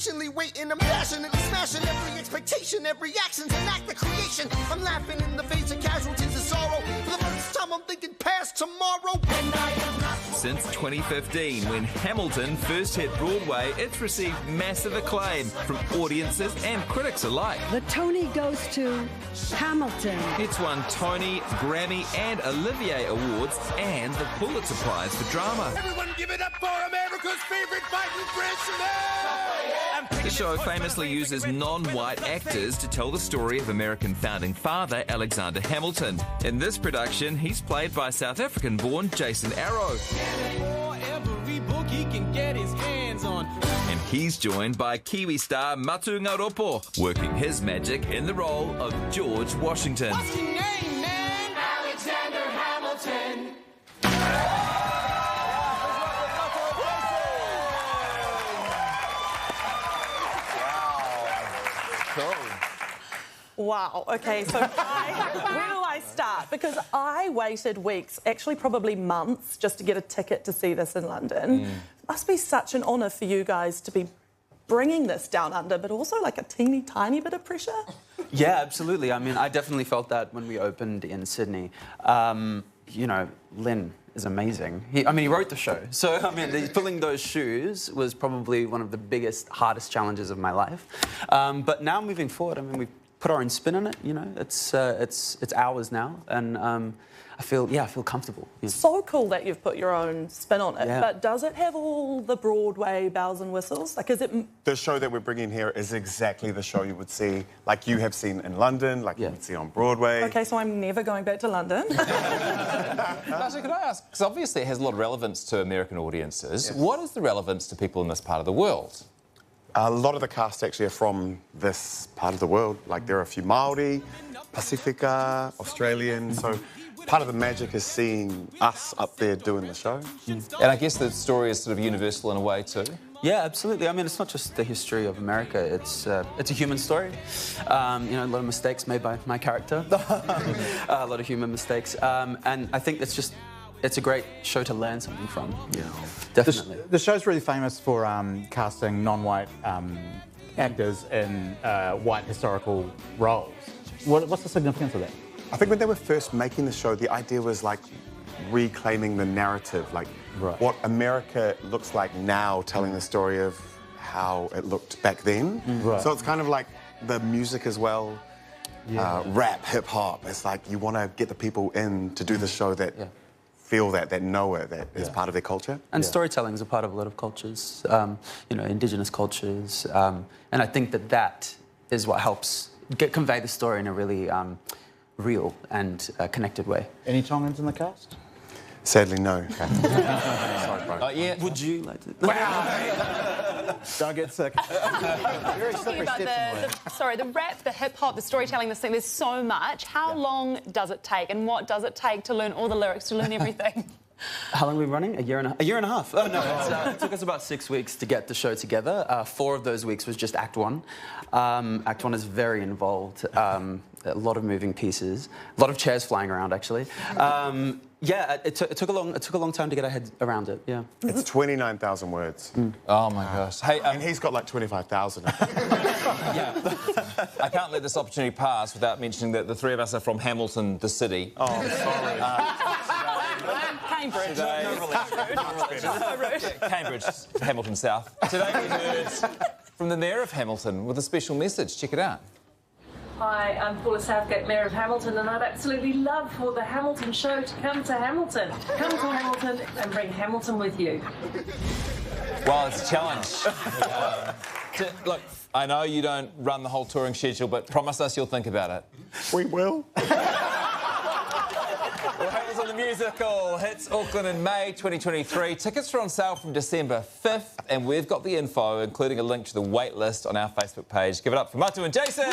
Waiting, I'm passionately smashing every expectation, every action's an act of creation. I'm laughing in the face of casualties of sorrow. For the first time, I'm thinking past tomorrow. And I am not. Since 2015, when Hamilton first hit Broadway, it's received massive acclaim from audiences and critics alike. The Tony goes to Hamilton. It's won Tony, Grammy, and Olivier Awards, and the Pulitzer Prize for drama. Everyone give it up for America's favorite fighting Frenchman! The show famously uses non-white actors to tell the story of American founding father Alexander Hamilton. In this production, he's played by South African-born Jason Arrow. And he's joined by Kiwi star Matu Ngauropo, working his magic in the role of George Washington. What's your name, man? Alexander Hamilton. Wow, okay, so where do I start? Because I waited weeks, actually probably months, just to get a ticket to see this in London. It must be such an honour for you guys to be bringing this down under, but also like a teeny tiny bit of pressure. Yeah, absolutely. I mean, I definitely felt that when we opened in Sydney. You know, Lin is amazing. He wrote the show. So, I mean, pulling those shoes was probably one of the biggest, hardest challenges of my life. But now moving forward, I mean, we've put our own spin on it, you know. It's ours now, and I feel comfortable. Yeah. So cool that you've put your own spin on it, Yeah. but does it have all the Broadway bells and whistles? Like, is it... The show that we're bringing here is exactly the show you would see, like you have seen in London, like you would see on Broadway. Okay, so I'm never going back to London. Natasha, could I ask, because obviously it has a lot of relevance to American audiences, yes. What is the relevance to people in this part of the world? A lot of the cast actually are from this part of the world. Like there are a few Māori, Pacifica, Australian. So part of the magic is seeing us up there doing the show. And I guess the story is sort of universal in a way too. Yeah, absolutely. I mean, it's not just the history of America. It's a human story. You know, a lot of mistakes made by my character. A lot of human mistakes. And I think it's a great show to learn something from. Yeah, definitely. The show's really famous for casting non-white actors in white historical roles. What's the significance of that? I think when they were first making the show, the idea was like reclaiming the narrative, like what America looks like now, telling the story of how it looked back then. Right. So it's kind of like the music as well, rap, hip-hop. It's like you want to get the people in to do the show that feel that know it, that is part of their culture. And storytelling is a part of a lot of cultures, you know, Indigenous cultures. And I think that is what helps convey the story in a really real and connected way. Any Tongans in the cast? Sadly, no. Okay. Sorry, bro. Yeah. Would you like to? Wow! Don't get sick. Very Talking about the rap, the hip-hop, the storytelling, this thing, there's so much. How long does it take, and what does it take to learn all the lyrics, to learn everything? How long are we running? A year and a half. Oh, no, it took us about 6 weeks to get the show together. 4 of those weeks was just Act 1. Act 1 is very involved. A lot of moving pieces. A lot of chairs flying around, actually. Yeah, it took a long time to get our head around it, yeah. It's 29,000 words. Oh, my gosh. Hey, and he's got like 25,000. Yeah. I can't let this opportunity pass without mentioning that the three of us are from Hamilton, the city. Oh, sorry. Cambridge. Cambridge, Hamilton South. Today we heard from the Mayor of Hamilton with a special message. Check it out. Hi, I'm Paula Southgate, Mayor of Hamilton, and I'd absolutely love for the Hamilton show to come to Hamilton. Come to Hamilton and bring Hamilton with you. Well, it's a challenge. Look, I know you don't run the whole touring schedule, but promise us you'll think about it. We will. Well, Hamilton the Musical hits Auckland in May 2023. Tickets are on sale from December 5th, and we've got the info, including a link to the wait list on our Facebook page. Give it up for Matu and Jason!